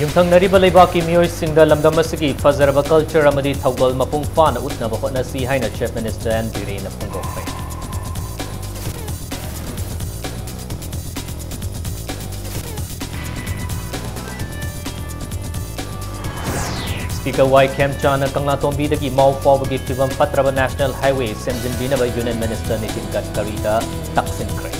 ꯌꯨꯝꯊꯪꯅꯔꯤꯕ ꯂꯩꯕꯥꯛꯀꯤ ꯃꯤꯑꯣꯏꯁꯤꯡꯗ ꯂꯝꯗꯝ ꯑꯁꯤꯒꯤ ꯐꯖꯔꯕ ꯀꯜꯆꯔ ꯑꯃꯗꯤ ꯊꯧꯒꯜ ꯃꯄꯨꯡ ꯐꯥꯅ ꯎꯠꯅꯕ ꯍꯣꯠꯅꯁꯤ ꯍꯥꯏꯅ ꯆꯤꯐ ꯃꯤꯅꯤꯁꯇꯔ ꯑꯦꯟ ꯕꯤꯔꯦꯟꯅ ꯐꯣꯡꯗꯣꯛꯈ꯭ꯔꯦ꯫ Speaker Y. Khemchana Kanglatombi Mau Fawbagi Fibam Fatraba National Highway Semjinbinaba Union Minister Nitin Gadkarida Taksinkre.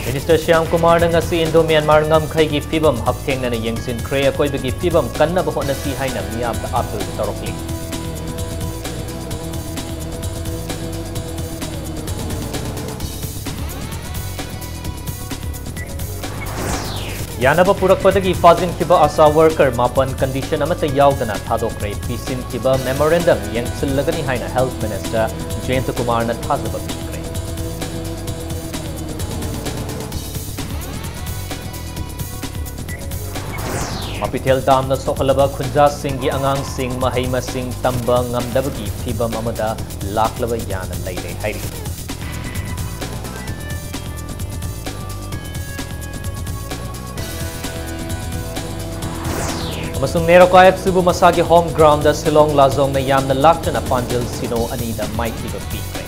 Minister Shyam Kumar ngasi Indo-Myanmar ngamkhaigi fibam hapthengnana yengsinkre akoibagi fibam kannaba hotnasi haina miyamda apil tarokli. Yanaba purakpadagi fazin-khiba asa worker mapan condition amata yaudana thadokre pisin-khiba memorandum yengsilagani haina Health Minister Jayant Kumar na thazaba pikre. Mapitel Dam na sokalaba khunja singgi angang sing mahai masing tamba ngamdabagi fibam amada laklaba yana leire hairi. Amasung Nerokayak Subu Masagi home ground da Silong Lazong na yamna laktana Panjil Sino Anida Mighty ba pikre.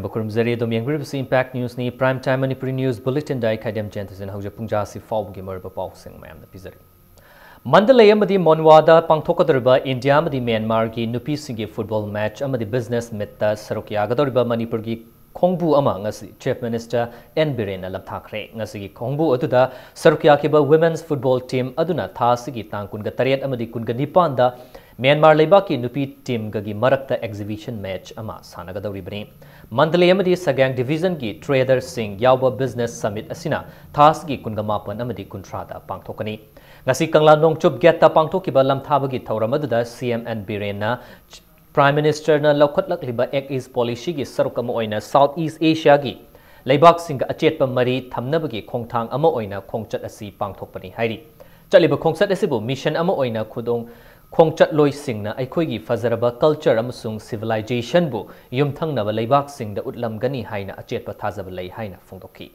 Bakurum Zari dom Yangribs Impact News ni Prime Time Manipuri News Bulletin Dai Kadem Jentasin Hauja Pungjasi Fawgi Murba Pawsing Mayam the Pizari. Mandalay Amadi Monwada Pangtokadurba India Amadi Myanmar ki Nupi Singi football match Amadi business metta Sarokyagadurba Manipur ki Khongbu ama ngasi Chief Minister N Biren Lamthakre ngasi Khongbu aduda Sarokyakiba women's football team aduna thasigi tangkunga tariat amadi kunga nipanda Myanmar Laibaki Nupi team gagi marakta exhibition match ama sanagadawribani. Mandalay amadi Sagang Division ki Trader Singh Yauba Business Summit asina thasgi kungamapan amadi kuntrada pangthokani. Ngasi Kangla Nongchup Getta pangthokiba lamthabagi thawramadada CM N Biren na Prime Minister na laukhatlakliba Act East policy gi sarukama oina South East Asia gi Laibak Singh achetpa mari thamnabagi khongthang ama oina khongchat asi pangthokpani hairi. Chaliba khongchat asibu mission ama oina khudong Khongchat Loi Singh na Aikoigi Fazaraba culture amasung civilization bu yumthangnaba Laibak Singh da utlamgani haina achetpa thazaba lei haina phongdoki.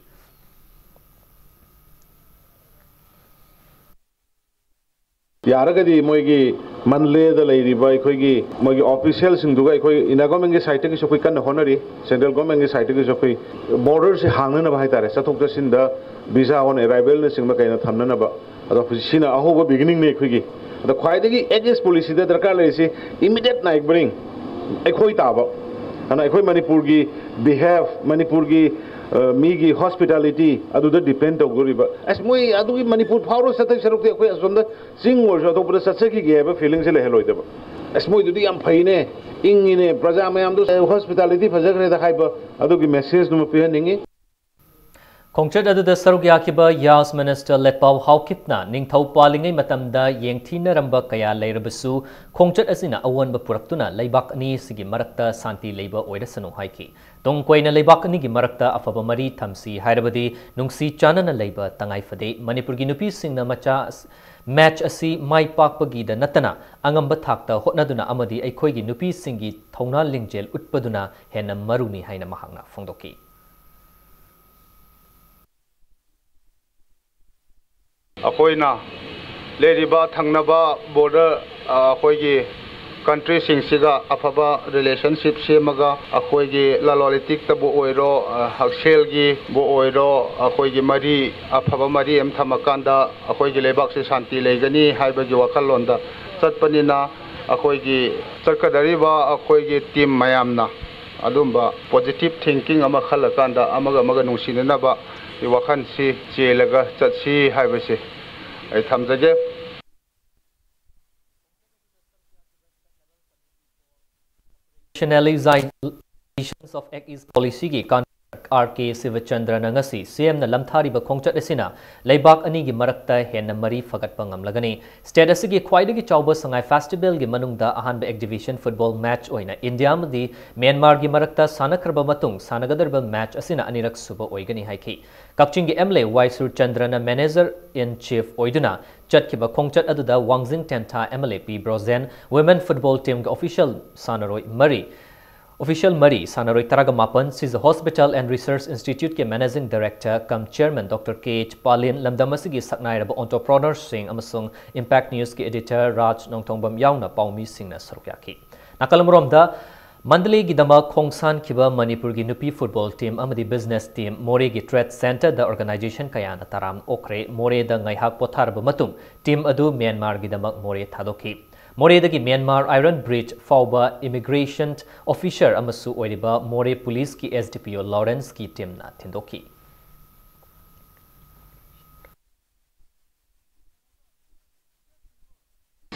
Yaragadi moigi manle the lady by koigi moigi officials in Dugai in a government citing is a quick and honorary central government citing is a quick borders hanging of Haitare Satokas in the visa on arrival in Makana Thamnaba Sina Ahoba beginning Neki. The Quaidigi edges policy that Rakala is immediate night bring a Koitaba and I quit Manipurgi behave Manipurgi Migi hospitality adu the depend of Guriba as Mui Adu Manipur power set from the sing was out of the Satsaki gave a feelings in a hello as Mui to the Ampine in a Prazamam hospitality for the hyper Adugi messages no appearing. Khongchat aduda Sarugyakiba Yas Minister Letpau Haukipna Ningthau Palingai matamda Yengthina Ramba Kaya Leirabasu Khongchat asina awanba puraktuna Laibak ani sigi marakta santi leiba oidasanu haiki. Tongkoina Laibak ani gi marakta afaba mari thamsi hairabadi nungsi chanana leiba tangai fade Manipur gi nupi singna macha match asi mai pakpagi da natana angamba thakta hotnaduna amadi aikoi gi nupi singi thongna lingjel utpaduna hena maruni haina mahangna phongdoki. Akoina Leriba Tangnaba border Akoigi country Singsiga Afaba relationship Semaga Akoigi Lalolitik Tabu Oiro Hakselgi Bo Oiro Akoigi Mari Afaba Mari M Tamakanda Akoigi Lebaksi Santi Legani Haibagi Wakalonda Satpanina Akoigi Sarkadariba Akoigi team Mayamna Adumba positive thinking Amakhalakanda Amaga Maga Nusinaba Wakansi Chielaga Chatsi Haibasi. I come the Nationalizations of Act East policy ki contract R.K. Sivachandran ngasi CM na lamthari ba khongchat asina leibak ani gi marakta henna mari fagatpa ngamlagani state asigi khwaidagi chawba sangai festival gi manungda ahanba exhibition football match oina India madi Myanmar gi marakta sanakraba matung sanagadarbal match asina anirak suba oigani haiki Kakching gi MLA Y Surchandrana manager in chief oiduna chatkiba khongchat aduda Wangjing Tenta MLA P Brozen women football team gi official sanaroi mari Official Mari Sanaroi Taragamapan is the Hospital and Research Institute ke Managing Director cum Chairman Dr. K.H. Palin Lamdamasigi Saknairaba Entrepreneur Singh amasung Impact News ke Editor Raj Nongtongbam Yauna Paumi Singh na Sarukyaki. Nakalamromda Mandalay gidama Khongsan kiba Manipur gi Nupi football team amadi business team More gi Trade Center the organization kayana taram okre More da ngaihak potharba matung team adu Myanmar gidama More thadoki. Moredagi Myanmar Iron Bridge Fauba Immigration Officer Amasu Oiriba More Police ki SDPO Lawrence ki team na Tindoki.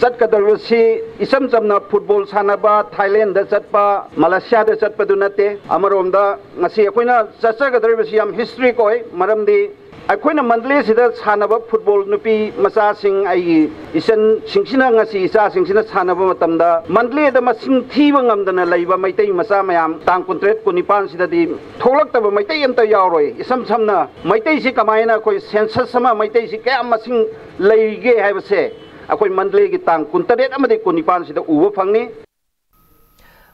Satkadarwasi isam samna football sanaba Thailand da satpa Malaysia da satpa dunate amaromda ngasi akoina satkadarwasi am history koi maramdi akoina mandle sida sanaba football nupi masa sing ai isan singsina ngasi isa singsina sanaba matamda mandle da masing thiba ngamdana leiba maitai masa mayam tang contract kunipan sida di tholaktaba maitai amta yawroi isam samna maitai si kamaina koi census sama maitai si kaya masing leige haibase akoi mandle gi tang kuntaret amadi kunipan sida uwa phangni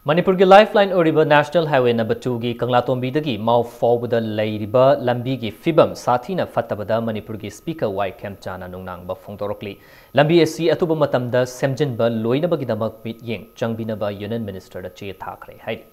Manipur gi lifeline oriba National Highway number 2 gi Kanglatombi dagi mau fawbada leiriba lambi gi fibam sathina fattabada Manipur gi speaker Y Kem Chana nungnang ba phongtorokli lambi asi atuba matamda semjinba loinaba gi damak mit yeng changbinaba Union Minister da che thakre hairi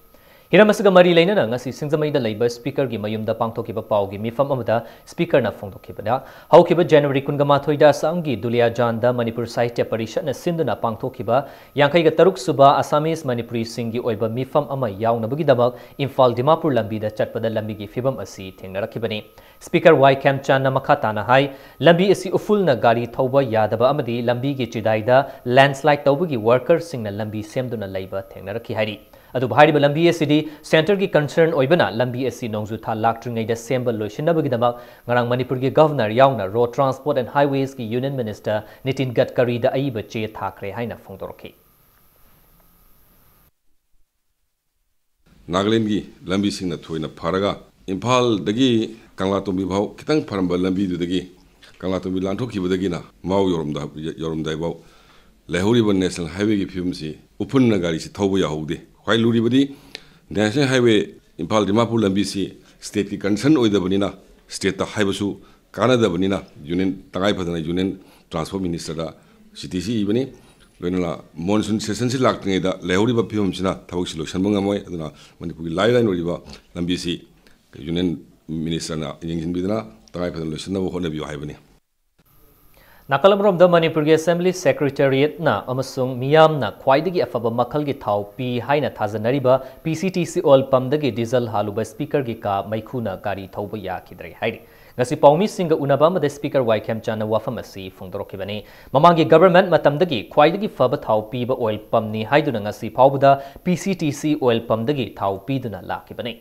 Hiramasiga mari leina ngasi singzamai da leiba speaker gi mayumda pangthokiba pawgi mifam amada speaker na phongtokibada haukiba January 18 da sangi Dulia Janda Manipur Sahitya Parishad na sinduna pangthokiba yangkai ga taruk suba Assamese Manipuri singi oiba mifam ama yaunabagi damak Imphal Dimapur lambi da chatpada lambi gi fibam asi thengnarakibani Speaker Y Kem Chan na makata na hai lambi asi uful na gari thauba yadaba amadi lambi gi chidai da landslide tawbagi workers sing na lambi semduna leiba thengnarakhi hari Adu bahari lambi asidi center ki concern oibana lambi asi nongzu tha laktringai da semba loishinabagi damak ngarang Manipur gi governor yauna road transport and highways ki union minister Nitin Gadkari da aiba che thakre haina phongdorki Nagaland gi lambi sing na thoina pharaga Imphal dagi Kanglatombi bhau kitang pharamba lambi du dagi Kanglatombi lanthokhi budagi na mau yoromdai bau lehuri national highway gi phimsi upun na gari si thobu ya haude Kwai luri badi National Highway Imphal Dimapur lambi si state ki concern oidabani na state ta haibasu kanadabani na union tangai phadana union transport minister da CTC ibani loinala monsoon session si laktingai da lehuri ba phim sina thabuk si lotion bangamoi aduna Manipur gi line oriba lambi si union minister na yengin bidana tangai phadana lotion na ho na bi haibani Nakalamrom the Manipur Assembly Secretariat na amasung miyam na khwaidagi afaba makhal gi thau pi haina thajanariba PCTC oil pump dagi diesel haluba speaker gi ka maikhuna gari thauba ya khidrai hairi ngasi paumi singa unaba ma speaker Y Kem Chana wafam asi phongdorokibani mamangi government matamdagi khwaidagi faba thau pi ba oil pump ni haiduna ngasi phaubuda PCTC oil pump dagi thau pi duna lakibani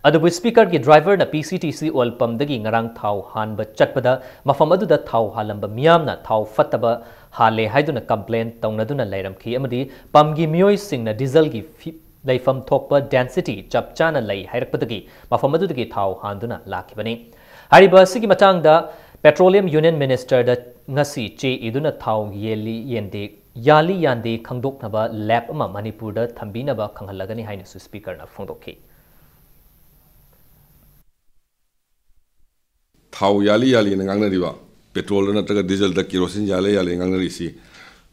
Adabu speaker ki driver na PCTC oil pump dagi ngarang thau hanba chatpada mafam aduda thau halamba miyam na thau fattaba hale haiduna complaint tawnaduna lairamki amadi pump gi miyoi sing na diesel gi leifam thokpa density chapchana lai hairakpadagi mafam adudagi thau handuna lakibani hariba sigi matangda petroleum union minister da ngasi che iduna thau yali yande khangdoknaba lab ama Manipur da thambinaba khanghalagani haina su speaker na phongdokki Thau yali na ngang na riba petrol na taga diesel da kerosene yali ngang na risi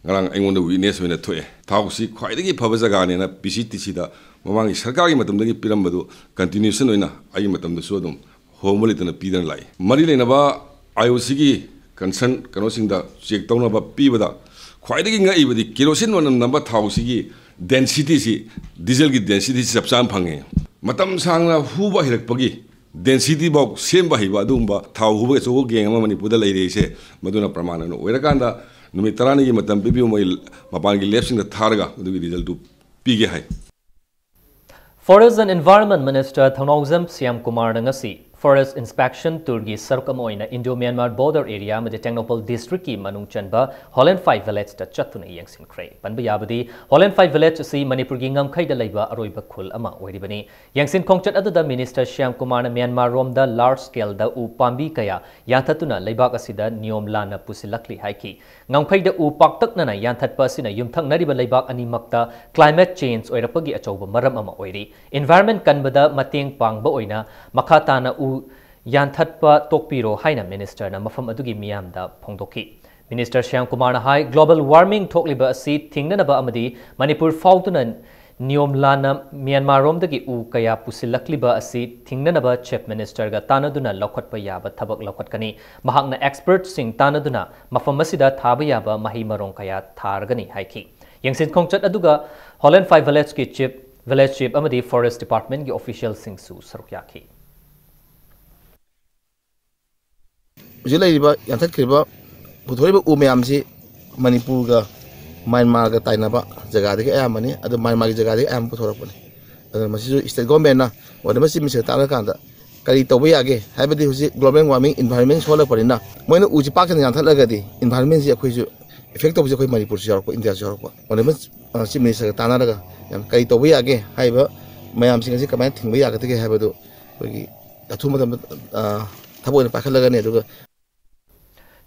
ngarang aingonda witness wena thoe thau si khwaidagi phaba jaga ne na PCTC da mamangi sarkar gi matam dagi pirambadu continuation oina ai matam da so dum homoli tana pidan lai mari leina ba IOC gi concern kano sing da check tawna ba pi bada khwaidagi nga ibadi kerosene wanam number thau si gi density si diesel gi density si sapsam phange matam sangna huba hirakpagi density box same bahiba dumba thau huba so geng ma Manipur da leire se maduna pramana no werakanda numi tarani gi matam bibi mo mapan gi lepsing da tharga du gi result du pige hai Forest and Environment Minister Thongnawjam Siam Kumar ngasi Forest Inspection Turgi Sarkamoina Indo-Myanmar border area Madi Technopol District ki Manung Chanba Holland 5 village ta Chatuna Yangsin Kray. Panba Yabadi Holland 5 village si Manipur gi ngam khaida laiba aroiba khul ama oiribani. Yangsin Khongchat adada Minister Siam Kumar na Myanmar rom da large scale da u pambi kaya yantatuna laibak asida niom lana pusilakli haiki. Ngam khaida u paktakna na yantat pasina yumthang nariba laibak ani makta climate change oirapagi achoba maram ama oiri. Environment kanbada mating pangba oina makhatana u Yanthatpa Tokpiro Haina Minister na mafam adugi miyam da phongdoki. Minister Siam Kumar na hai global warming tokliba asi thingnanaba amadi Manipur fautuna niom lana Myanmar rom dagi u kaya pusilakliba asi thingnanaba Chief Minister ga tanaduna lokhatpa yaba thabak lokhatkani mahakna expert sing tanaduna mafam asida thaba yaba mahi marong kaya thargani haiki. Yangsin Khongchat aduga Holland 5 village ki village chief amadi forest department ki official sing su sarukyaki. Jilaiba yantat kriba puthoriba umyamsi Manipur ga Myanmar ga tainaba jaga de amani adu Myanmar ga jaga de am puthorapani adu masisu state government na wada masi mise tanga kanda kari tobe age habadi husi global warming environment sola parina moina uji pak jan yantat lagadi environment si akoi ju effect of akoi Manipur si ko India si ko wada mas si mise tanga daga yam kari tobe age haiba mayam singa si kamai thingba yaga de habadu kogi athuma thabo pa khalagani aduga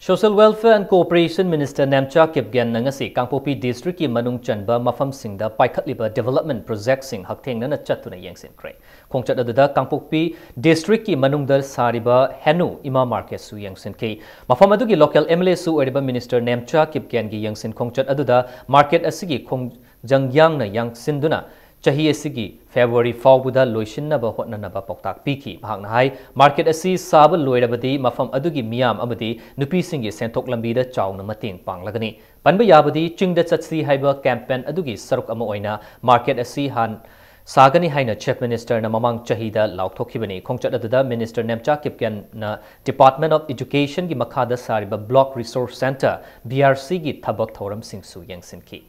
Social Welfare and Cooperation Minister Namcha Kipgen nangasi Kangpopi District ki Manung Chanba mafam singda paikhatliba development project sing haktengna na chatuna yangsin kray. Khongchat aduda Kangpopi District ki Manungdal sariba Henu Ima Market su yangsin ki mafam adugi local MLA su eriba Minister Namcha Kipgen gi yangsin khongchat aduda market asigi khongjangyang na yangsinduna Chahi asigi February fawbuda loishinnaba hotnanaba poktak piki bahang hai market asi saba loirabadi mafam adugi miyam amadi nupi singi sentok lambida chawna mating panglagani panba yabadi chingda chatsi haiba campaign adugi saruk ama oina market asi han sagani haina Chief Minister na mamang chahida laukthokibani khongchat aduda Minister Namcha Kipken na Department of Education gi makhada sariba Block Resource Center BRC gi thabak thoram singsu yangsin ki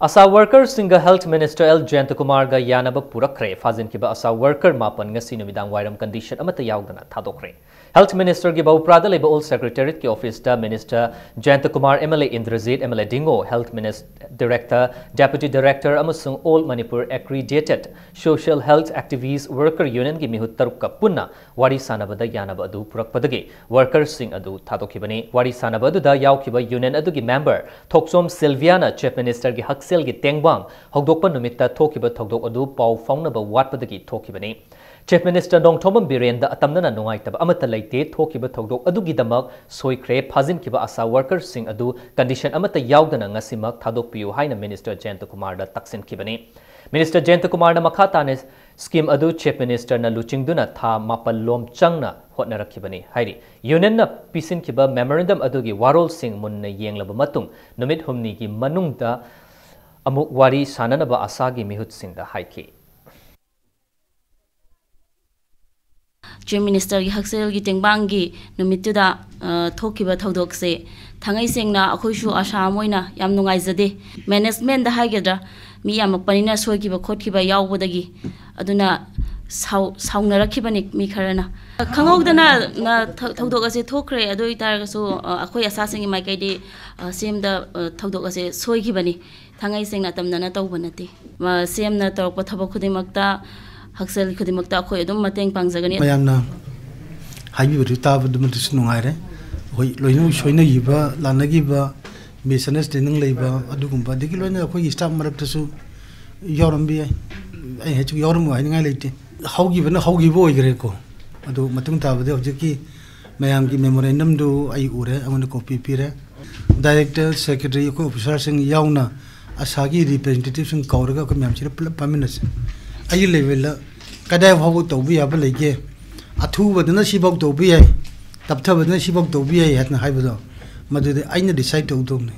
Asa worker singa Health Minister L. Jayantakumar ga yanaba purakre fazin kiba asa worker mapan ngasi numidang wairam condition amata yaudana thadokre. Health Minister gi bauprada leba Old Secretariat ki office da Minister Jayantakumar MLA Indrajit MLA Dingo Health Director Deputy Director amasung All Manipur Accredited Social Health Activists Worker Union gi mihut taruk ka punna wari sanabada yanaba adu purakpadagi worker sing adu thadokibani wari sanabadu da yaukiba union adu gi member Thoksom Sylviana Chief Minister gi Sel gi tengbang hogdokpa numitta thokiba thogdok adu pau faunaba watpadagi thokibani Chief Minister Dong Thomam Biren da atamnana nungaitaba amata leite thokiba thogdok adu gi damak soikre phajin kiba asa workers sing adu condition amata yaudana ngasimak thadokpiu haina Minister Jayantakumar da taksin kibani Minister Jayantakumar na makhatane scheme adu Chief Minister na luchingduna tha mapal lom changna hotnarakibani hairi union na pisin kiba memorandum adu gi warol sing munna yenglaba matung numit humni gi manungda amuk wari sananaba asagi mihut singda haiki Chief Minister gi haksel gi tengbang gi numituda thokiba thodok se thangai sengna akhoishu asha moina yam nungai jade management da hagedra mi yam panina soikiba khotkiba yawbodagi aduna sauna rakhibani mi kharana khangogdana na thodok ase thokre adoi targasu akhoi asasing mai kaidi semda thodok ase soikibani thangai sengna tamnana tawbanati semna tawpa thabak khudimakta haksel khudimakta akhoi adum mateng pangjagani mayamna haibi tabadum nungaire hoi loinu soina yiba lanagiba business training leiba adugumba digi loina akhoi staff maraktasu yorambi ai hechu yoram wa ngai leite haugiba haugibo igre ko adu matung tabade objeki mayam gi memorandum do ai ure amon copy pire director secretary ko officer sing yauna asagi representative sing kauraga ko myam sira paminas ai level la kadai hawu to bi aba lege athu badana sibok to bi ai taptha badana sibok to bi ai hatna haibado madude aina decide to do ne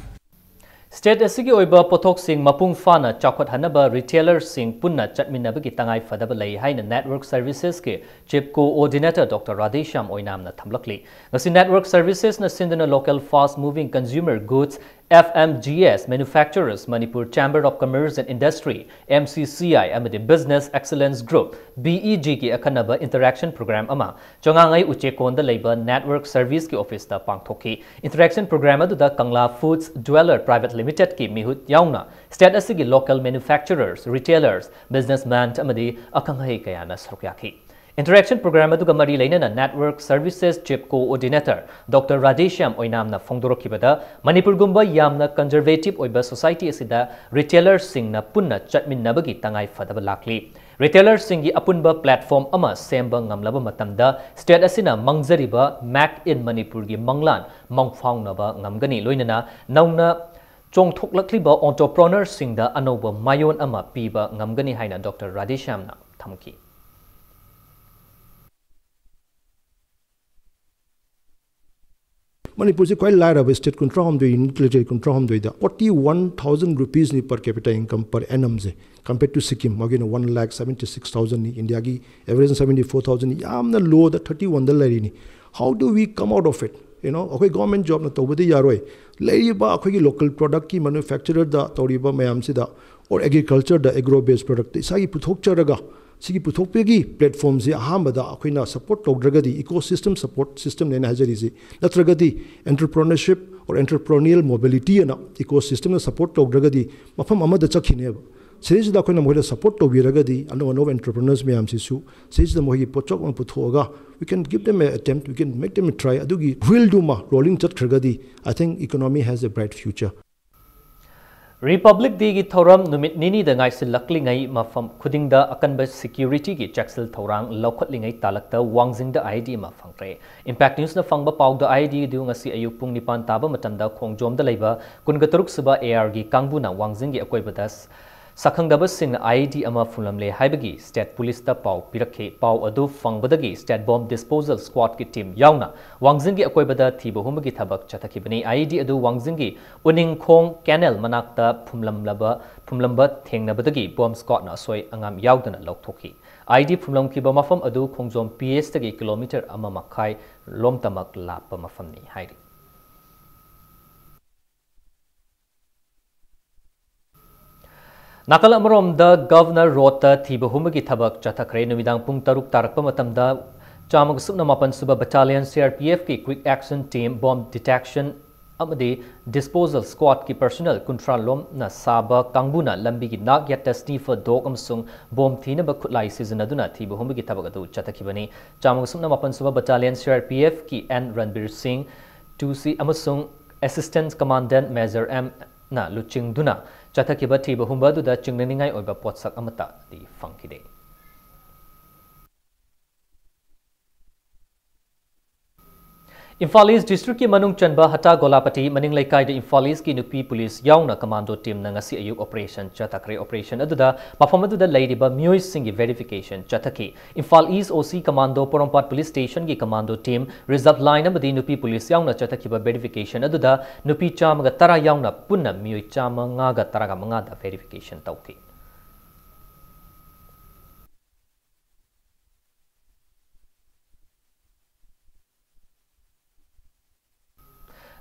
State asigi oiba pothok sing mapung fana chakhot hanaba retailer sing punna chatminaba gi tangai fadaba lei haina network services ke chief coordinator Dr. Radhesham oinam na thamlakli ngasi network services na sindana local fast moving consumer goods FMGS Manufacturers Manipur Chamber of Commerce and Industry MCCI amadi Business Excellence Group BEG ki akanaba interaction program ama chongangai uchekonda leiba network service ki office da pangthoki interaction program aduda Kangla Foods Dweller Private Limited ki mihut yauna state asigi local manufacturers retailers businessmen amadi akangai kayana sarukyaki Interaction program aduga mari lainana network services chief coordinator Dr. Radesham oinamna phongdorokibada Manipur gumba yamna conservative oiba society asida retailers singna punna chatminnabagi tangai fadaba lakli retailers singi apunba platform ama semba ngamlaba matamda state asina mangzariba Mac in Manipur gi manglan mangfaungnaba ngamgani loinana nauna chongthoklakliba entrepreneurs singda anoba mayon ama piba ngamgani haina Dr. Radeshamna thamki Manipur is quite large of state control hum doi military control hum doi da 41,000 rupees ni per capita income per annum se compared to Sikkim again 1,76,000 ni India gi average 74,000 yamna low the 31 da lari ni how do we come out of it you know okay government job na tobadi yaroi lari ba akoi gi local product ki manufacturer da toriba mayam si da or agriculture da agro based product isa gi puthok charaga sigi puthokpegi platform se ahambada akoina support togdragadi ecosystem support system nena hajari se natragadi entrepreneurship or entrepreneurial mobility na ecosystem na support togdragadi mafam amada chakhine series da akoina mohila support tobiragadi ano entrepreneurs me amsi su series da mohi pochok on puthoga we can give them an attempt we can make them a try adugi will do ma rolling chat khragadi I think economy has a bright future Republic Digi Thoram Numit Nini the Ngai Silaklingai Mafam Kudingda Akanba Security Gi Jacksil Thorang Lokatlingai Talakta Wangzing the ID Mafangre. Impact News na Fangba Pau the ID doing a si Ayupung Nipan Taba Matanda Kongjom the Labor Kungaturuk Suba AR Gi Kangbuna Wangzing Akwebadas Sakangdaba Sing ID Ama Fulamle Haibagi State Police the Pau Pirake Pau Adu Fangbadagi State Bomb Disposal Squad Ki Team Yauna Wangzingi Akwebada Tibohumagi Tabak Chatakibani ID Adu Wangzingi Uning Kong Canal Manakta Pumlamba Tengnabadagi Bomb Squad na Soy Angam Yaudana Loktoki ID Pumlam Kiba Mafam Adu Kongzom PS Tagi Kilometer Ama Makai Lomtamak Lapa Mafamni Hairi Nakal amarom da Governor Rota Tibahumagi Tabak Chatakre Numidang Pung Taruk Tarakpamatamda Chamag Subna Mapan Suba Battalion CRPF ki Quick Action Team Bomb Detection Amadi Disposal Squad ki Personnel Kuntralom na Saba Kangbuna Lambi ki Nak Yatta Sniffer Dog Amsung Bomb Tina Bakutlai Season Aduna Tibahumagi Tabagadu Chatakibani Chamag Subna Mapan Suba Battalion CRPF ki N Ranbir Singh 2C Amasung Assistant Commandant Major M na Luching Duna Chatakiba Tiba Humba da Chingningai Oba Potsak Amata di Funkide. Imphal East District ki Manung Chanba Hata Golapati Maning Laikai de Imphal East ki Nupi Police Yauna Commando Team na ngasi ayuk Operation Chatakre Operation aduda mafamadu da Ladiba Myoy Singi Verification Chataki Imphal East OC Commando Porompat Police Station ki Commando Team Result Line amadi Nupi Police Yauna Chatakiba Verification aduda Nupi Chamaga Tara Yauna Punna Myoy Chama Ngaga Taraga Mangada Verification Tauki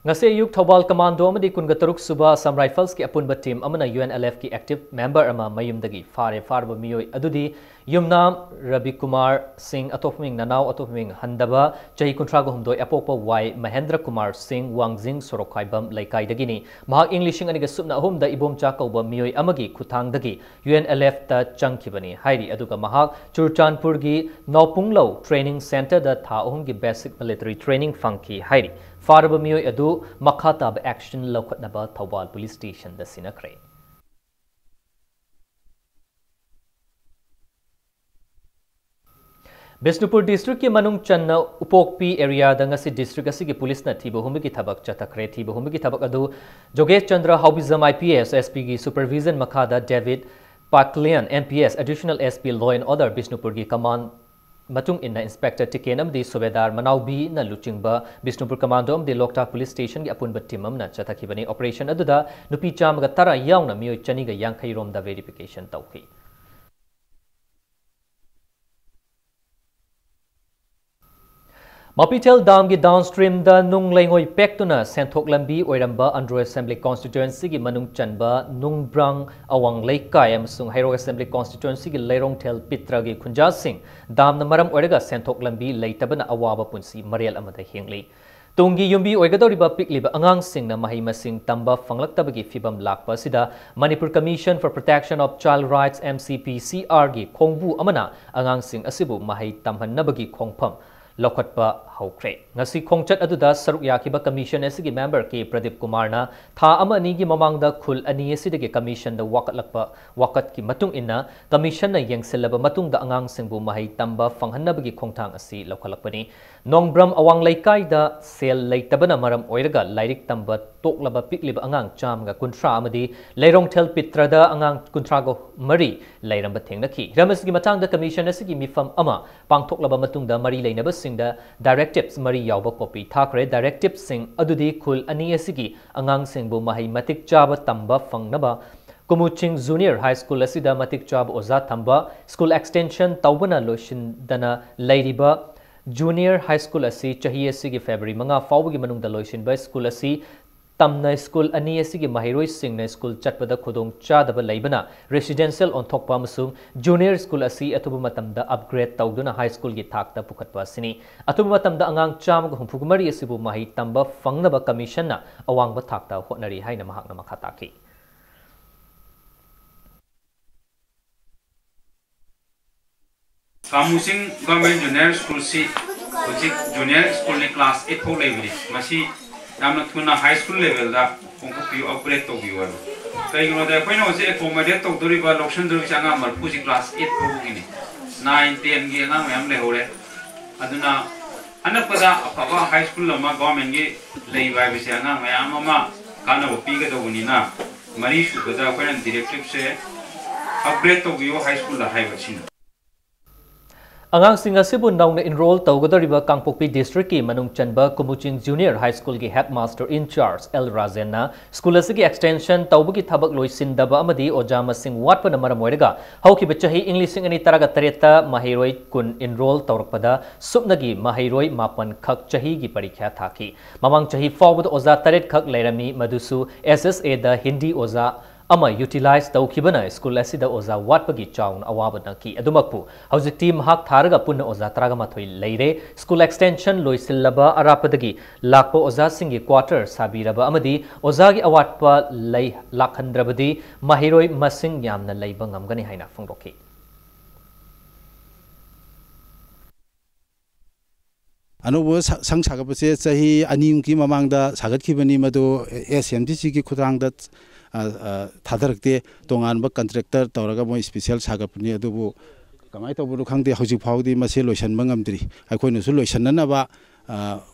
Ngasi ayuk Thobal Commando amadi Kungataruk Suba Assam Rifles ki apunba team amana UNLF ki active member ama mayumdagi farba miyoy adudi Yumnam Rabi Kumar Singh atopming Nanau atopming Handaba Chahi Kuntrago Humdoi Apokpa Y Mahendra Kumar Singh Wangzing Sorokaibam Laikai Dagini Mahak Englishing aniga subna ahum da ibom chakauba miyoy amagi Kutang Dagi UNLF ta Changkibani Hairi aduga Mahak Churchanpur gi Naupunglo Training Center da Tha ahum gi Basic Military Training Funky Hairi Faraba miyoy adu Makhatab action Lokatnaba Thawal Police Station da Sinakre Bisnupur District ki Manung Channa Upokpi area da ngasi district asigi police na Tibahumbi ki Tabak Chatakre Tibahumbi ki Tabak adu Jogesh Chandra Haubizam IPS SP ki Supervision Makada David Paklian MPS Additional SP Law and Order Bisnupur ki Command Matung inna Inspector Tikenam di Subedar Manaubi na Luchingba Bisnupur Commando di Loktak Police Station ki Apun Batimam na Chatakibani Operation aduda Nupi Chamaga Tara Yauna Mioy Chaniga Yankairom da verification tauki Mapitel Dam ki downstream da nung laingoi pektuna senthok lambi oiramba Andro Assembly constituency ki manung chanba nung brang awang leikai amasung Hairo Assembly constituency ki leirong tel pitra ki khunja sing dam na maram oiraga senthok lambi leitabana awaba punsi marial amada hingli Tungi yumbi oigadoriba pikliba angang sing na mahi masing tamba fanglaktabagi fibam lakpa sida Manipur Commission for Protection of Child Rights MCPCR gi khongbu amana angang sing asibu mahi tamhannabagi khongpham Lokatpa Haukre. Nasi Kongchat Aduda Saruk Yakiba Commission Esigi member K. Pradip Kumarna, Tha Ama Nigi Mamangda Kul Ani Esidagi Commission the Wakat Lakpa Wakat Ki Matung Inna, Commission na Yang Silaba Matung da Angang Singbu Mahi Tamba Fanghanabagi Kongtang Asi Lokalakpani. Nong Bram Awang Laikai da Sel Laitabana Maram Oiraga, Lairik Tamba Toklaba Pikliba Angang Chamga Kuntra Amadi, Lairong Tel Pitrada Angang Kuntrago Mari, Lairam Bating Naki. Ramasgi Matang the Commission Esigi Mifam Ama, Pang Toklaba Matung da Mari Lainabas the directives Mari Yauba Kopi Thakre directives sing Adudi Kul Ani Asigi Angang Singbu Mahi Matik Jaba Tamba Fangnaba Kumuching Junior High School Asida Matik Jab Oza Tamba School Extension Taubana Loshin Dana Ladiba Junior High School Asi Chahi Asigi February Manga Fawgi Manung the Loshin by School Asi Tamna School Ani Asigi Mahiroi Singna School Chatpada Kudong Chadaba Laibana Residential on Thokpa Masung Junior School Asi Atubu Matamda Upgrade Tauduna High School Gi Thakta Pukatpa Sini Atubu Matamda Angang Cham Humpugmari Asibu Mahi Tamba Fangnaba Commission na Awangba Thakta Hotnari Haina Mahakna Makhataki Kamusing Government Junior School si Junior School ni class 8 ho level masi namna thuna high school level da kongko pi upgrade to bi waro kai no da koino se accommodate to dori ba location dori changa mar pusi class 8 ho gini 9 10 gi nga mayam le hore aduna anapada apaba high school lama government gi lei ba bi se nga mayam ma kana bo pi ga do ni na mari shu da koina directive se upgrade to bi high school da high ba chin Angang Singa Sibu Nauna enroll Taugadariba Kangpokpi District ki Manung Chanba Kumuching Junior High School ki Headmaster in Charge L Razenna School asigi extension Taubuki Thabak Loisindaba Amadi Ojama Sing Watpa Namara Moiraga Hauki Bachahi English Sing Ani Taraga Tareta Mahiroi Kun enroll Taurakpada Subnagi Mahiroi Mapan Khak Chahi gi Parikya Thaki Mamang Chahi forward Oza Taret Khak Lairami Madusu SSA da Hindi Oza Ama utilize Taukibana School Asida Oza Watpagi Chown Awabana Ki Adumapu Housing Team Hak Tharaga Puna Oza Tragamatoi Leire School Extension Loisilaba Arapadagi Lakpo Oza Singi Quarter Sabiraba Amadi Ozagi Awatpa Lay Lakhandrabadi Mahiroi Masing Yamna Laibangam Gani Haina Fungoki Anubu sang sagapase sahi anim ki mamangda sagat ki bani madu SMTC ki khudangda Tadarakte Tongan contractor Toraga mo special sagapni adubu kamai to buru khangde hauji phawdi mase loisan mangamdri akhoi nu su loisan na ba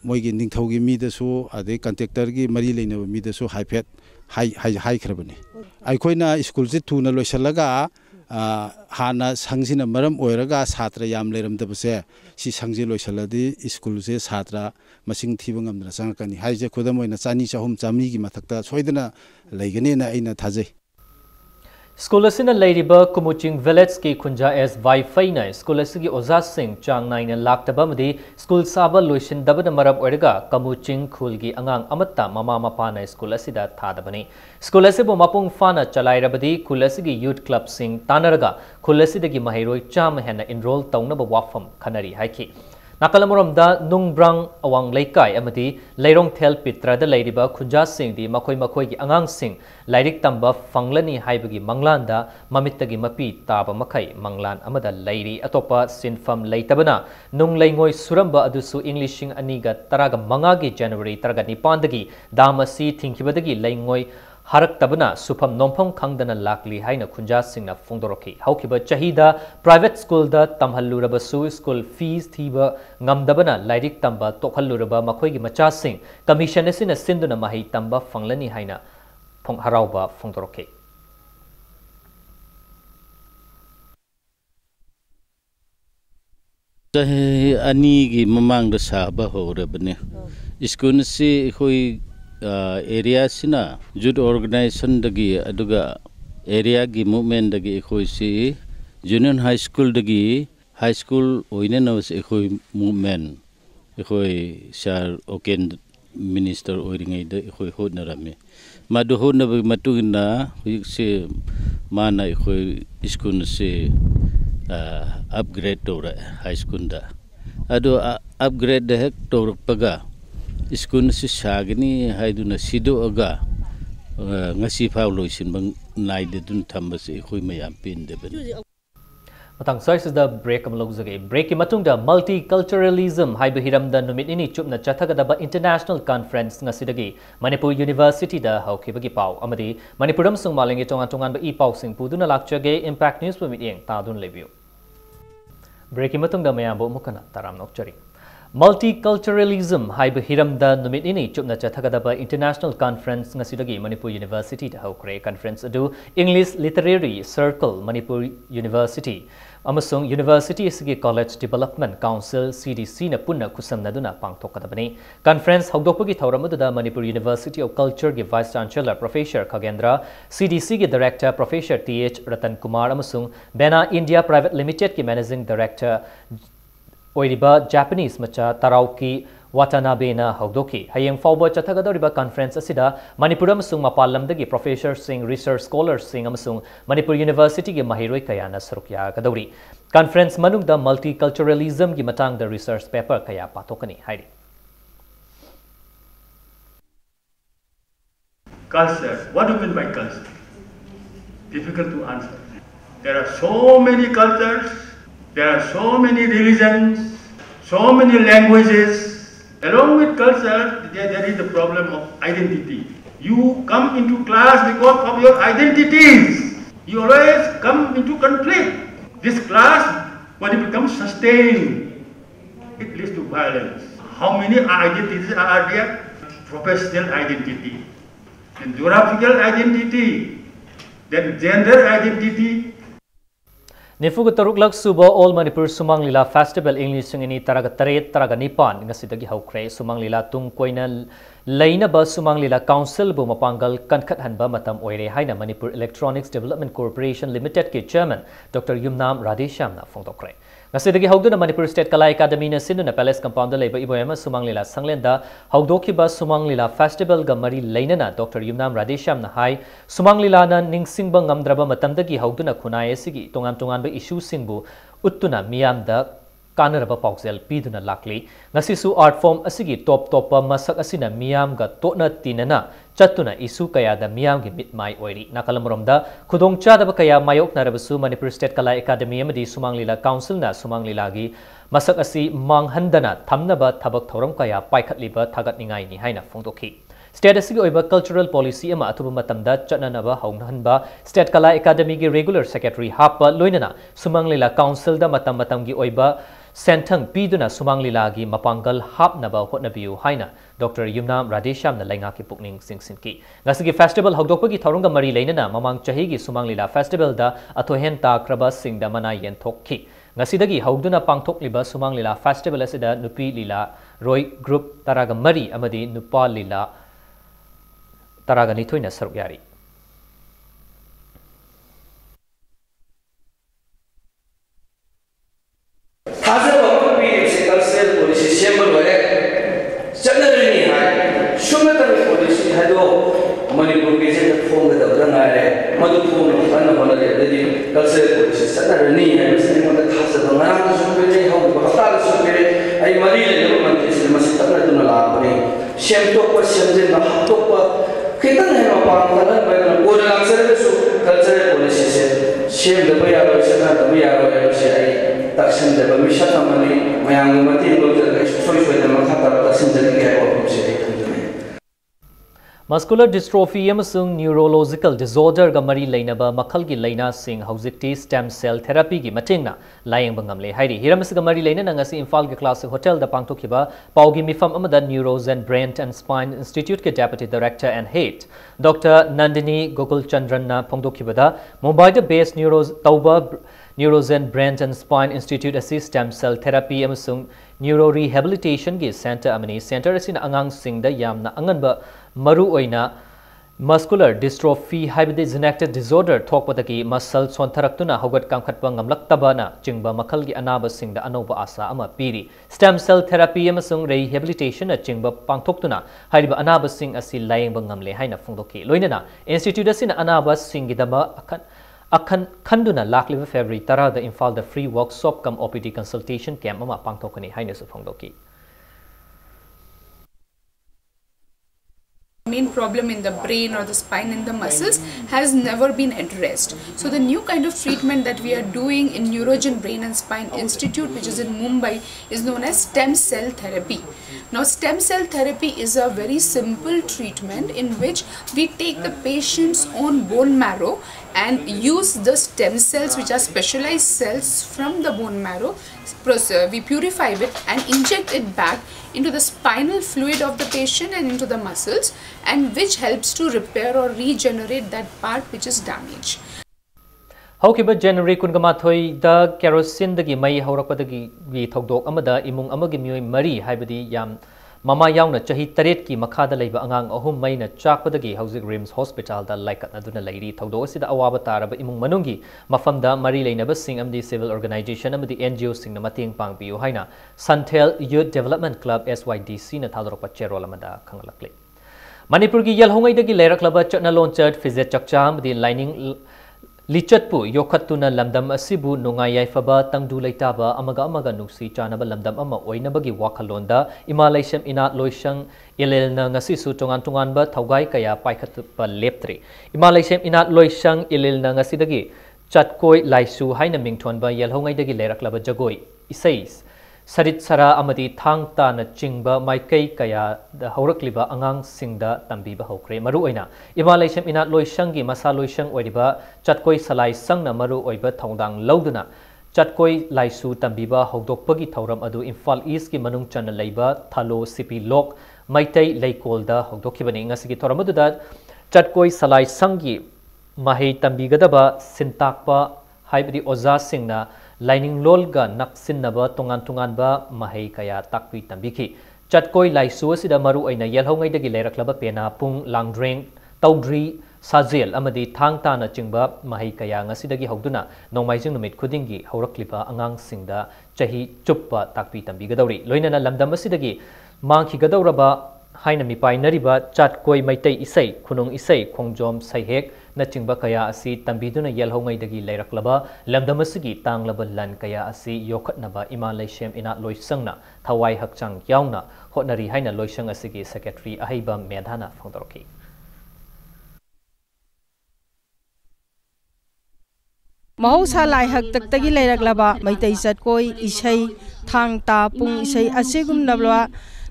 moigi ningthaugi mi da su ade contractor gi mari leina mi da su haipet hai khrabani akhoi na school se tu na loisalaga hana sangsina maram oiraga satra yam leram da base si sangje loisaladi school se satra masing thiba ngamdra sangkani haije khodam oina chani chahum chamni gi mathakta soidana leigane na aina thajai School asina Lairiba Kumuching Village ki Kunja as Wi-Fi na School asigi Oza Singh Chang Nine Laktaba Madi School Saba Luishin Dabana Marab Orga Kamuching Kulgi Angang Amatta Mama Mapana School asida Thadabani School asibo Mapung Fana Chalairabadi Kulasigi Youth Club Singh Tanaraga Kulasidagi Mahiroi Cham Hena enroll Taunaba Wafam Kanari Haiki Nakalamuramda Nungbrang Awang Laikai Amadi Lairong Tel Pitra the Lairiba Kunja Singh di Makoi Makoi gi Angang Singh Lairik Tamba Fanglani Haibagi Manglanda Mamitagi Mapi Taba Makai Manglan Amada Lairi Atopa Sinfam Laitabana Nung Laingoi Suramba Adusu Englishing Aniga Taraga Mangagi January Taraga Nipandagi Damasi Thinkibadagi Laingoi Harak Tabana Supam Nompong Kangdana Lakli Haina Kunja Singh na Fungdoroki Haukiba Chahida Private School da Tamhaluraba Su School Fees Thiba Ngamdabana Lairik Tamba Tokhaluraba Makoigi Macha Singh Commission Esina Sinduna Mahi Tamba Fanglani Haina Pong Harauba Fungdoroki Ani gi mamang da saba horabane School si khoi area sina youth organization dagi aduga area gi movement dagi khoi si junior high school dagi high school oine no se khoi movement ꯑꯩꯈꯣꯏ ꯁꯥꯔ ꯑꯣꯀꯦꯟ minister ꯑꯣꯏꯔꯤꯉꯩꯗ ꯑꯩꯈꯣꯏ ꯍꯣꯠꯅꯔꯝꯃꯤ ꯃꯗꯨ ꯍꯣꯠꯅꯕꯒꯤ ꯃꯇꯨꯡꯏꯟꯅ ꯍꯧꯖꯤꯛꯁꯦ ꯃꯥꯅ ꯑꯩꯈꯣꯏ ꯁ꯭ꯀꯨꯜꯁꯦ upgrade towra high school da ado upgrade da hek towrak paga school si sagni haiduna sido aga ngasi faw loisin bang naide dun thamba se khoi mayam pin de ben matang size the break am logzage break matung da multiculturalism haibu hiram da numit ini chupna chathaga da international conference ngasidagi Manipur University da haukibagi pau amadi Manipuram sung malingi tongan tongan ba i pau sing puduna lakchage impact news pumit yeng tadun review break matung da mayambo mukana taram nokchari multiculturalism haibu hiram da numit ini chupna chathaga da international conference ngasidagi Manipur University da haukre conference adu English Literary Circle Manipur University amasung University Sigi College Development Council CDC na punna kusamnaduna pangthokadabani conference hogdokpagi thauramudda Manipur University of Culture gi Vice Chancellor Professor Khagendra CDC gi Director Professor TH Ratan Kumar amasung Bena India Private Limited ki Managing Director oiriba Japanese macha Tarauki Watanabe na hogdoki hayeng fawba chathagadoriba conference asida Manipur amasung mapalamdagi Professor Singh Research Scholar Singh amasung Manipur University gi mahiroi kayana sarukya kadori conference manungda multiculturalism gi matang da research paper kaya patokani hairi culture. What do you mean by culture? Difficult to answer. There are so many cultures, there are so many religions, so many languages. Along with culture, there is the problem of identity. You come into class because of your identities. You always come into conflict. This class, when it becomes sustained, it leads to violence. How many identities are there? Professional identity, and geographical identity, then gender identity. Nifuga taruklak suba All Manipur Sumang Lila Festival English singini taraga taret taraga nipan ngasidagi haukre Sumang Lila tung koina laina ba Sumang Lila Council bu mapangal kankhat hanba matam oire haina Manipur Electronics Development Corporation Limited ki Chairman Dr. Yumnam Radhesham na phongtokre ngasidagi haugduna Manipur State Kala Academy na sinuna Palace Compound da leba iboyama Sumang Lila sanglenda haugdoki ba Sumang Lila Festival ga mari laina na Dr. Yumnam Radhesham na hai Sumang Lila na ningsingba ngamdraba matamdagi haugduna khunai asigi tongan issue singbu uttuna miyamda kanaraba paukzel piduna lakli ngasisu art form asigi top masak asina miyamga totna tinana chatuna issue kaya da miyamgi mitmai oiri nakalamromda khudong chadaba kaya mayok narabasu Manipur State Kala Academy amadi Sumang Lila Council na Sumang Lila gi masak asi manghandana thamnaba thabak thoram kaya paikhatliba thagatningai ni haina phongdokhi State asigi oiba cultural policy ama atuba matamda chatnanaba haunghanba State Kala Academy gi regular secretary hapa loinana Sumang Lila Council da matamgi oiba senthang piduna Sumang Lila gi mapangal hapnaba hotnabiu haina Dr. Yumnam Radhesham na lainga ki pukning singsinki ngasigi festival hogdokpagi thorunga mari leinana mamang chahi gi Sumang Lila festival da athohen takraba singda mana yenthokki ngasidagi hogduna pangthokliba Sumang Lila festival asida nupi lila Roy group taraga mari amadi nupa lila taraga nithoina saruk yari Manipur ke je phone da dang are madu phone kan hola le de culture policy sana ni hai mesti mo ta khasa da na so pe je ho ba ta so pe ai mari le man ke se mas ta na tu na la ne shem to pa shem je na to pa kitan hai ma pa ta na ba na ko da culture policy se shem da ba ya ro se na da ba ya ro se ai ta shem da ba mi sha ta mani mayang ma ti lo ja so da ma kha ta shem da ke ai ko se Muscular dystrophy amasung neurological disorder ga mari leinaba makhal gi laina sing haujikti stem cell therapy gi matingna layeng bangamle hairi hiramas ga mari leina ngasi Imphal gi classic hotel da pangtokhiba paugi mifam amada Neuros and Brain and Spine Institute ke deputy director and head Dr. Nandini Gokul Chandran na phongdokhiba da Mumbai da based Neuros and Brain and Spine Institute assist stem cell therapy amasung neuro rehabilitation gi center amani center asin angang sing da yamna anganba maru oina Muscular dystrophy haibadi genetic disorder thokpadagi muscle sontaraktuna hogat kamkhatpa ngamlaktabana chingba makhalgi anaba singda anoba asa ama piri stem cell therapy amasung rehabilitation a chingba pangthoktuna haiba anaba sing asi layengba ngamle haina phongdoki loinana institute asina anaba singidama akhan khanduna lakliba February 10 da Imphal da free workshop kam OPD consultation camp ama pangthokani haina su phongdoki. Main problem in the brain or the spine and the muscles has never been addressed. So the new kind of treatment that we are doing in Neurogen Brain and Spine Institute, which is in Mumbai, is known as stem cell therapy. Now stem cell therapy is a very simple treatment in which we take the patient's own bone marrow and use the stem cells, which are specialized cells from the bone marrow. We purify it and inject it back into the spinal fluid of the patient and into the muscles, and which helps to repair or regenerate that part which is damaged. Haukiba January Kungamathoi the kerosene dagi mai haurakpadagi gi thokdok amada imung amagi mioi mari haibadi yam mama yauna chahi taret ki makhada leiba angang ahum maina chakpadagi hauzik Rims Hospital da laikat aduna leiri thokdok asida awaba taraba imung manungi mafamda mari leinaba sing amdi civil organization amadi NGO sing na mateng pangpiu haina Santhel Youth Development Club SYDC na thalorpa cherol amada khanglakle Manipur gi yalhongai dagi leiraklaba chatna launched fizet chakcha amdi lining Lichatpu yokhatuna lamdam asibu nungai yaifaba tangdu leitaba amaga nuksi chanaba lamdam ama oinabagi wakhalonda imalaysam inat loisang ilelna ngasisu tungan ba thaugai kaya paikhatpa leptre imalaysam inat loisang ilelna ngasidagi chatkoi laisu haina mingthonba yelhongai dagi leraklaba jagoi isais Sarit Sara amadi thang ta na chingba maikai kaya da haurakliba angang singda tambiba hokre maru oina imalaysam inat loisangi masa loisang oidiba chatkoi salai sangna maru oiba thongdang lauduna chatkoi laisu tambiba hokdokpagi thauram adu Imphal East ki manung chana leiba thalo sipi lok maitai leikolda hokdokhibani ngasigi thoramadуда chatkoi salai sangi mahei tambigadaba sintakpa haibdi oza singna Lining lolga naksinnaba tungan ba mahai kaya takpi tambiki chatkoi laisu asida maru aina yelhongai dagi leiraklaba pena pung langdreng taudri sajel amadi thangta na chingba mahai kaya ngasidagi hogduna nongmaijing numit khudingi haurakliba angang singda chahi chuppa takpi tambigadawri loinana lamdam asidagi mangkhigadawraba haina mipainariba chatkoi maitai isai khunung isai khongjom saihek na chingba kaya asi tambiduna yelhongai dagi leiraklaba lamdamasigi tanglaba lan kaya asi yokhatnaba imalaysem ina loisangna thawai hakchang yauna hotnari haina loisang asigi secretary ahaiba medhana phongdorki Mahausa lai hak tak tagi leiraklaba maitai chatkoi isai thangta pung isai asigum nabla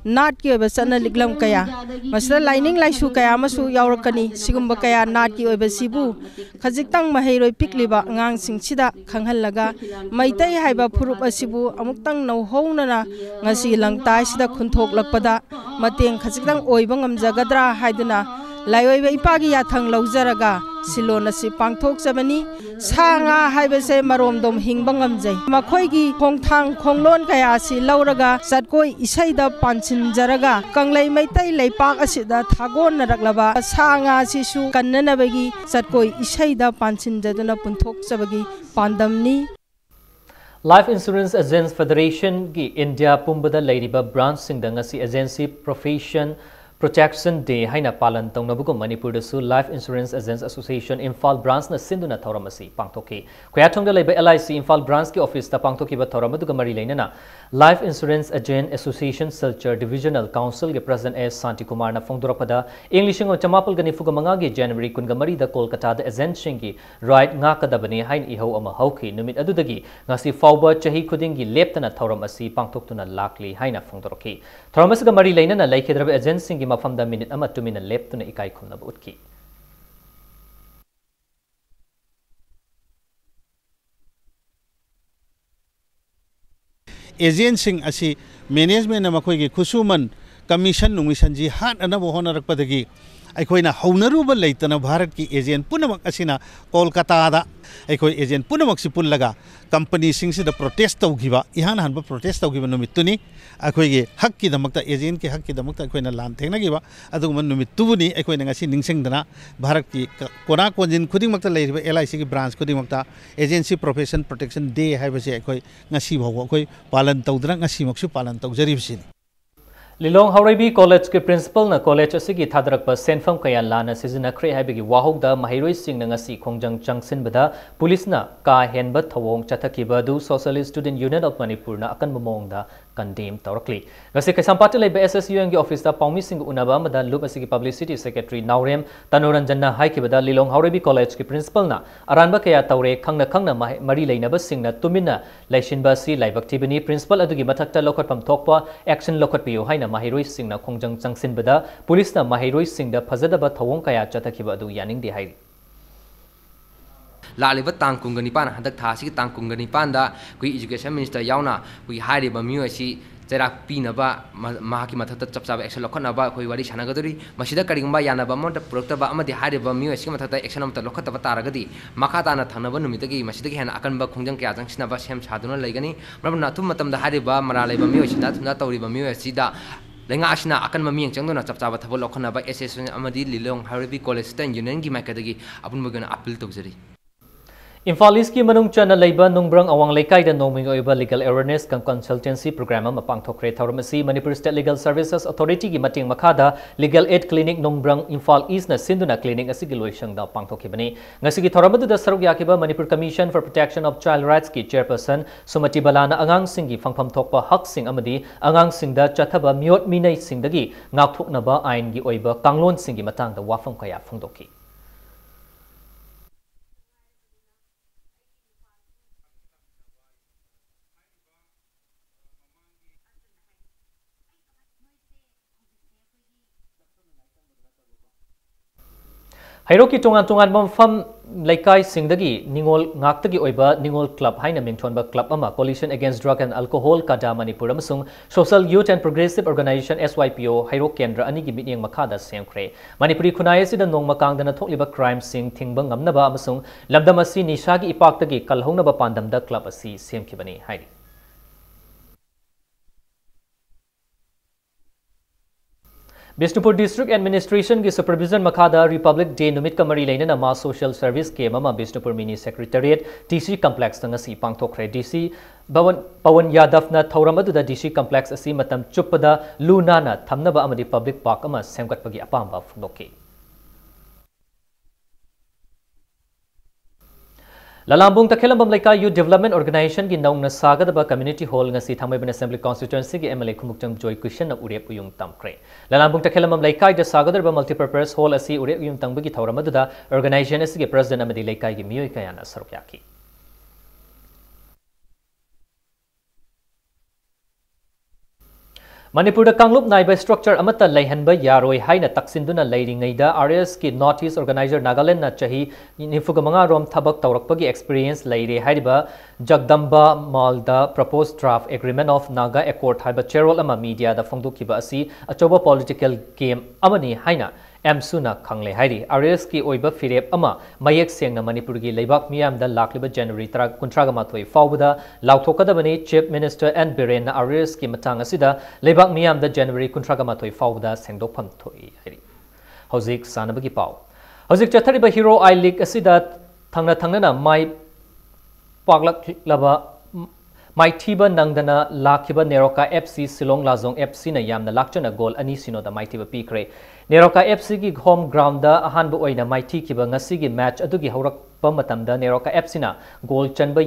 Nat ki oiba sana liglam kaya masra lining laisu kaya masu yaurakani sigumba kaya nat ki oiba sibu khajiktang maheiroi pikliba ngang singsida khanghallaga maitai haiba phurup asibu amuktang nauhounana ngasi langtai sida khunthok lakpada mateng khajiktang oiba ngamjagadra haiduna laioiba ipagi yathang laujaraga silon asi pangthok sabani sanga haibase maromdom hingbang ngamjai makhoigi khongthang khonglon kaya asi lauraga satkoi isaida panchin jaraga kanglai maitai leipak asida thagon naraklaba sanga sisu kannanabagi satkoi isaida panchin jaduna punthok sabagi pandamni Life Insurance Agents Federation gi India pumbada leiriba branch singda ngasi agency profession Protection Day haina palan tongnabugo Manipur su Life Insurance Agents Association Imphal branch na sinduna thoramasi pangthoki khoyathongda leiba LIC Imphal branch ki office ta pangthoki ba thoramaduga mari leinana Life Insurance Agent Association Silchar Divisional Council ge President S Santi Kumar na phongdorapada Englishing o chamapal gani fuga manga ge January kungamari da Kolkata da agent shingi right nga kadabani hain iho ama hauki numit adudagi ngasi fawba chahi khudingi leptana thoramasi pangthoktuna lakli haina phongdoroki thoramasiga mari leinana laikhedraba agent shingi mafamda minute ama 2 minute leptuna ikai khumna utki Agent sing asi management na makhoi gi khusuman commission नुमिशन जी हान अनब होनरकपदगी अखोइना हौनरुब लेतना भारत की agent पुनमक असिना Kolkata agent पुनमक से पुल्लगा company Singh protest तौगिबा इहान हनब protest तौगिबा नुमित्तुनी अखोइगे हक की दमकता agent के हक की दमकता अखोइना लान थेंगनागिबा अदुगुम नुमित्तुबुनी अखोइना ngasi निंगसेंगदना भारत की कोना कोंजिन खुदिंगमक्ता लेरिबा एलआईसी की ब्रांच खुदिंगमक्ता एजेंसी प्रोफेशन प्रोटेक्शन डे हाइबसे अखोइ ngasi भाव अखोइ पालन तौदना ngasi मक्सु पालन तौजरिबसिनी लिलोंग हौरेबी कॉलेज के प्रिंसिपल न कॉलेज असिगी थादरक सेंफम कया लाना सिजनखरे हाइबगी वाहोगदा महिरोई सिंह ngasi खोंजंग चंगसिनबदा पुलिस न का हेनब थवोंग चथकिबदु socialist student union of Manipur न अकन मोंगदा कंडेम तौरकली ngasi कैसामपाट लेबे एसएसयूएन की ऑफिस दा पाउमी सिंह उनबा मदा लुप असिगी पब्लिसिटी सेक्रेटरी नाउरेम तनुरंजन न हाइकिबदा लिलोंग हौरेबी कॉलेज के प्रिंसिपल न अरानबा कया तौरे खंगना मरी लेनब सिंह न तुमिना लाइसिनबा सि लाइबक्तिबनी प्रिंसिपल अदुगी मथक्ता लोखटपम थोकपा एक्शन लोखटपियो हाइना महिरोई सिंह न खोंजंग चंगसिनबदा पुलिस न महिरोई सिंह द फजदबा थवोंग कया चथकिबा अदु यानिंगदे हाइ लालिब तांग कुंगनिपान हदक थासी तांग कुंगनिपान दा कुई एजुकेशन मिनिस्टर यावना कुई हारिबा मियोसी चेराक पीनबा माकी मथत चपचाब एक्शन लखनबा कोई वारी सानागदरी मसिदा करिगुंबा यानबा मोंट प्रोडक्टबा अमदि हारिबा मियोसी मथत एक्शन अमत लखतबा तारगदी मखाताना थंगनबा नुमितगी मसिदगी हेना अकनबा खुंजंग क्या जंगसिनबा सेम सादुना लेगनी मरबना तुम मतमदा हारिबा मरालेबा मियोसिना थुना तौरिबा मियोसिदा लेंगा आसिना अकन ममियंग चंगदोना चपचाब थबो लखनबा एसएसएन अमदि Lilong Haoreibi college student union की माइकदगी अपुनबगना अपील तौजरी इम्फाल ईस्ट की मनुंग चना लेबा नुंगब्रंग अवांग लेकाइदा नोमिंग ओइबा लीगल अवेयरनेस कंसल्टेंसी प्रोग्राम अमा पांगथोखरे थौरमसी Manipur state legal services authority की मटिंग मखादा legal aid clinic Nungbrang Imphal east न सिंधुना क्लिनिक असिगी लोइसंगदा पांगथोखिबनी ngasi थौरमदुदा सरुक याकिबा Manipur commission for protection of child rights की चेयरपर्सन सुमति बलाना अंगांग सिंगी फंगफम थोकपा हक सिंग अमदी अंगांग सिंगदा चथबा मियोट मिनै सिंगदगी ngakthoknaba आइन की ओइबा कांगलोन सिंगी मतंगदा वाफम कया फंगदोखि हैरो की तोंगान मफम लेकाई सिंगदगी निंगोल ngakतगी ओइबा निंगोल क्लब हाइना मिंगथोनबा क्लब अमा coalition against drug and alcohol कादा मणिपुर अमसुंग social youth and progressive organisation SYPO हैरो केंद्र अनि की मिटिंग मखादा सेमख्रे मणिपुरी खुनाय सिदा नोंग मकांगदना थोकलिबा क्राइम सिंग थिंगबा ngamnaba अमसुंग लमदम असि निशागी इपाक्तगी कलहोंगनबा पांदमदा क्लब असि सेमखिबनी हाइरि बिष्णुपुर डिस्ट्रिक्ट एडमिनिस्ट्रेशन की सुपरविजन मखादा रिपब्लिक डे नुमित कमरी लेना मा सोशल सर्विस के ममा Bishnupur mini secretariat DC complex तंगसी पांगथोखरे डीसी पवन यादव न थौरम अदुदा डीसी कॉम्प्लेक्स असि मतम चुप्पदा लूनाना थमनबा अमदि पब्लिक पार्क अमा सेमगतपगी अपांबा फुंदोकी ललामबुंग तखेलंबम लेका यूथ डेवलपमेंट ऑर्गेनाइजेशन की नौना सागदबा कम्युनिटी हॉल ngasi थामैबन असेंबली कॉन्स्टिट्यूएंसी की एमएलए खुमुक्चम जॉय क्वेश्चन उरेप उयुंग तमख्रे ललामबुंग तखेलंबम लेका द सागदरबा मल्टीपर्पज हॉल असि उरेप उयुंग तंगबगी थौरमदुदा ऑर्गेनाइजेशन असि के प्रेसिडेंट अमदि लेका की मियोय कयाना सरुक्याकी मणिपुर कांगलुप नाइब स्ट्रक्चर अमत लैहनब यारोय हाइना तक्सिंदुना लैरिंगैदा आरएस की नॉर्थ ईस्ट ऑर्गेनाइजर नागालैंड ना चाही 95 रोम थबक तौरकपगी एक्सपीरियंस लैरे हाइबा जगदम्बा मालदा propose draft agreement of Naga accord हाइबा चेरोल अमा मीडिया दा फोंदोकिबा असि अचोबा पॉलिटिकल गेम अमनी हाइना एमसुना खंगले हाइरी आरएस की ओइबा फिरेप अमा मयेक सेंगना मणिपुर की लेबाक मियामदा लाखलिबा जनवरी 19 फाउबदा लाउथोकदबनी chief minister N Biren RS की मतंग असिदा लेबाक मियामदा जनवरी 19 फाउबदा सेंगदोफम थोई हाइरी हौजिक सानबगी पाउ हौजिक चथरिबा हीरो आई लीग असिदा थंगना माइ पागलक्लबा माइथीबा नंगदना लाखिबा नेरोका एफसी सिलोंग लाजोंग एफसी ना यामना लाक्चना गोल अनि सिनोदा माइथीबा पीख्रे नेरोका एफसी की होम ग्राउंड दा अहानबा ओइना माइथी किबा ngasi की मैच अदुगी हौरकपा मतमदा नेरोका एफसी ना गोल चनबा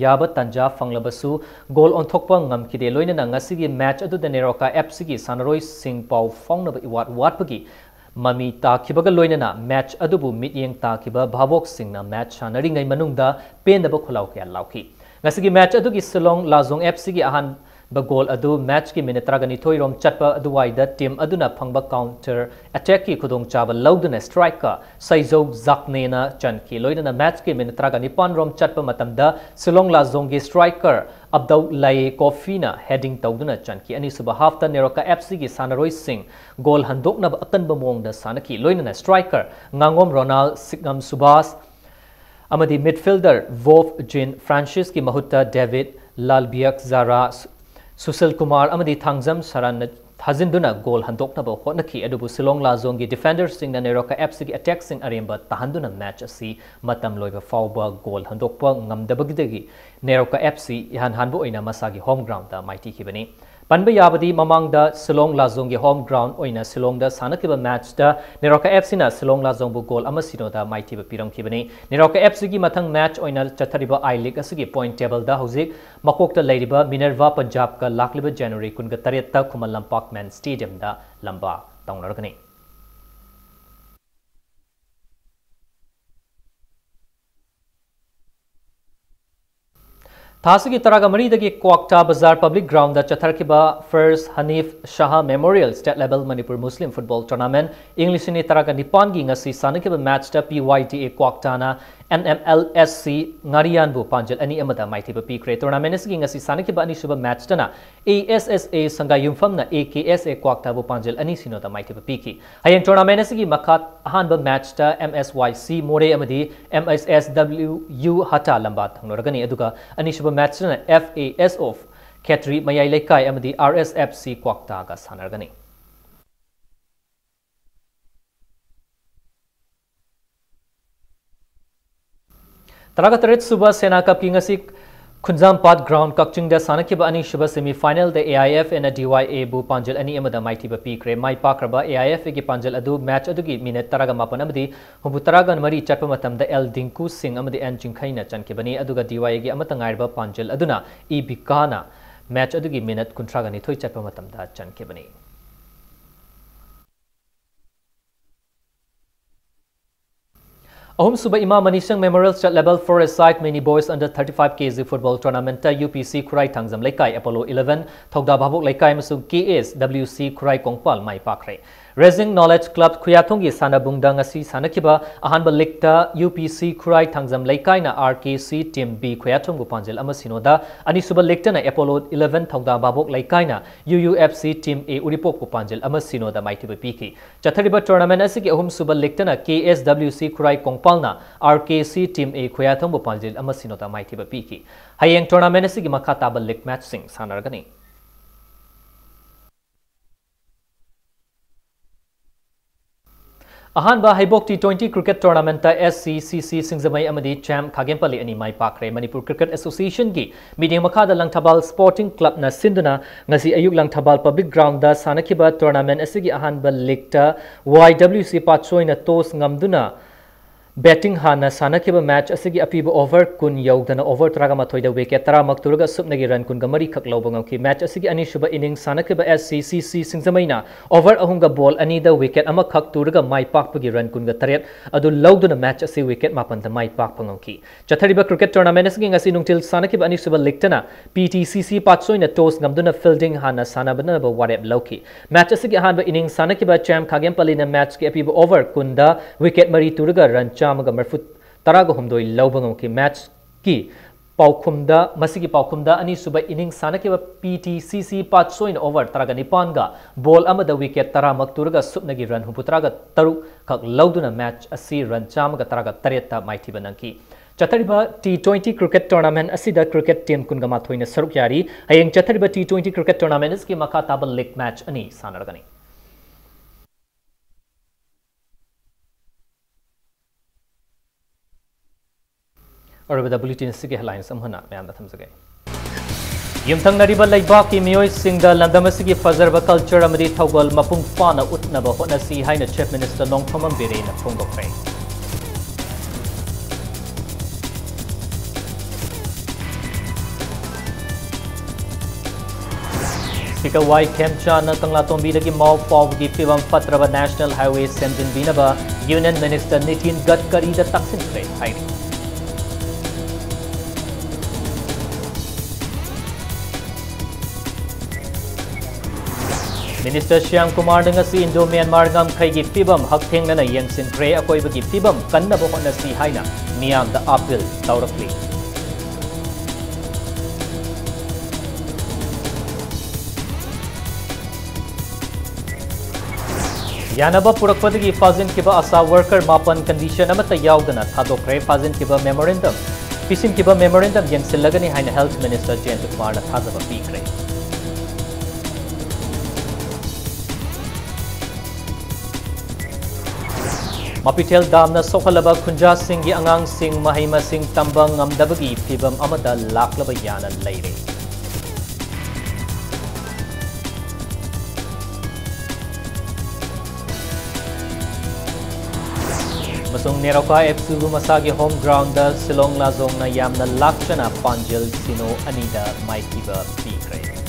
याबा तंजा फंगलबसु गोल ओंथोकपा ngamkide लोइना ngasi की मैच अदुदा नेरोका एफसी की सानरोय सिंग पाउ फोंगनबा इवाट वाटपगी ममी ताखिबगा लोइना मैच अदुबु मिटयेंग ताखिबा भाबोक सिंगना मैच सानरिंगै मनुंगदा पेनदबा खुलाव क्या लाउखी ngasi की मैच अदुगी सिलोंग लाजोंग एफसी की Ahaan goal adu match ki minute taragani thoirom chatpa aduwaida team aduna phangba counter attack ki khudong chaba lauduna striker Saizou Zaknena chanki loidana match ki minute taragani panrom chatpa matamda Silong la zongi striker Abdul Lai Kofina heading tawduna chanki ani suba half ta Neroka FC gi Sanaroi Singh goal handokna akan bamong da sanaki loidana striker Ngangom Ronald Sigam Subas amadi midfielder Wolf Jin Francis ki mahutta David Lalbiak Zara Susil Kumar amadi Thangzam Saran Hazinduna goal handokna ba hotnaki adubu Silong la zongi defenders sing na Neroka FC gi attack sing aremba tahanduna match asi matam loiba fawba goal handokpa ngamdabagidagi Neroka FC ihan hanbu oina masagi home ground da mighty kibani Panba yabadi mamang da Silong la zongi home ground oina Silong da sanakiba match da Neroka FC na Silong la zongbu goal amasino da mighty ba pirang kibani Neroka FC gi mathang match oina chathariba I League asigi point table da hauzik makok da leiriba Minerva Punjab ka lakliba January kunga taretta Kumal Lampak Man Stadium da lamba taunargani Thasigi Taraga Maridagi Kwakta Bazaar Public Ground da Chatharkiba First Hanif Shah Memorial State Level Manipur Muslim Football Tournament English ni Taraga Nipangi ngasi sanakiba match da PYTA Kwakta na NMLSC Ngarian bu Panjal ani amada maitiba pikre tournament sigi ngasi sanakiba ani suba match dana ASSA Sanga Yumfam na AKSA Kwakta bu Panjal ani sino da maitiba piki hayang tournament sigi makat ahanba match da MSYC More amadi MSSWU Hata Lamba thangnoragani aduga ani suba match dana FAS of Ketri Mayai Lekai amadi RSFC Kwakta ga sanargani Taraga tarit suba Sena Cup ki ngasi Khunzampad ground kakching da sanakiba ani shuba semi final da AIF and DYA bu Panjal ani amada mighty ba pikre mai pakraba AIF gi Panjal adu match adu gi minute taraga mapan amadi humbu taraga mari chatpa matam da L Dinku Singh amadi N Chingkhaina chankibani aduga DYA gi amata ngairba Panjal aduna E Bikana match adu gi minute kuntraga ni thoi chatpa matam da chankibani Ahum Suba Imam Manisang Memorial State Level Forest Site Mini Boys Under 35 kg Football Tournament UPC Kurai Thangzam Laikai Apollo 11 Thogda Babuk Laikai Masung KS WC Kurai Kongpal Mai Pakre Raising Knowledge Club Kuyathongi Sana Bungda ngasi sanakiba ahanba Likta UPC Kurai Thangzam Laikai na RKC Team B Kuyathong bu Panjal amasinoda ani suba Likta na Apollo 11 Thogda Babuk Laikai na UUFC Team A Uripok bu Panjal amasinoda maitiba piki chathariba tournament asigi ahum suba Likta na KSWC Kurai Kongpal na RKC Team A Kuyathong bu Panjal amasinoda maitiba piki hayeng tournament asigi makataba Lik match sing sanargani Ahanba Haibok T20 Cricket Tournament SCCC Singzamai Amadi Champ Khagempali ani mai pakre Manipur Cricket Association gi meeting makada Langthabal Sporting Club na sinduna ngasi ayuk Langthabal Public Ground da sanakiba tournament asigi ahanba Likta YWC Patchoi na tos ngamduna Betting hana sanakiba match asigi apiba over kun yaudana over tragama thoida wicket tara makturga supnagi run kun gamari khaklobangam ki match asigi ani shuba inning sanakiba SCCC Singzamaina over ahunga ball ani da wicket ama khakturga mai pakpagi run kun ga taret adu lauduna match asi wicket mapan da mai pakpangam ki chathariba cricket tournament asigi ngasi nungtil sanakiba ani shuba liktana PTCC patsoina toss ngamduna fielding hana sanabana ba warep lauki match asigi hanba inning sanakiba champ khagempali na match ki apiba over kunda wicket mari turga run Chamaga Marfut Taraga Humdoi Laubangam ki match ki Paukumda Masiki Paukumda Ani Suba inning Sanakiba PTCC Patsoin over Taraga Nipanga Ball Amada wicket Tara Makturga Supnagi run Huputraga Taruk Kak Lauduna match Asi run Chamaga Taraga Tareta Maitibananki Chathariba T20 Cricket Tournament Asida Cricket Team Kungama Thoina Sarukyari Hayeng Chathariba T20 Cricket Tournament Iski Makatabal League match Ani Sanargani और बदा bulletin सिगे headlines अमहना ma'am दा थमजगे यमथंग नरिबा लाइबाक की मियोय सिंगदा लंदम सिगे फजरबा culture अमदी थौगल मपुंग फाना उतनबा होनसी हाइना चीफ मिनिस्टर नोंगथोमम बेरेना फोंगदोखरे स्पीकर वाई खेमचान कंगला तोंबीदगी माव पावगी फिवम फत्रबा नेशनल हाईवे सेमजिन बिनबा यूनियन मिनिस्टर नितिन गडकरी दा तक्सिनख्रे हाइनी Minister Shyam Kumar ngasi Indo-Myanmar ngamkhaigi fibam hakthengna yengsinkhre akoibagi fibam kannaba honasi haina miyamda appeal tawrakli. Yanaba purakpadagi fazin kiba asa worker mapan condition amata yaudana thadokre fazin kiba memorandum pisin kiba memorandum yengsilagani haina Health Minister Jayant Kumar na thadaba pikre. Mapitel Dam na sokalaba Kunja Singh angang sing mahima sing tambang ngamdabagi fibam amada laklaba yana leire. Masung Neroka Epsugu Masagi home ground da Silong Lazong na yamna lakchana Panjil Sino Anida Maikiba Pikre.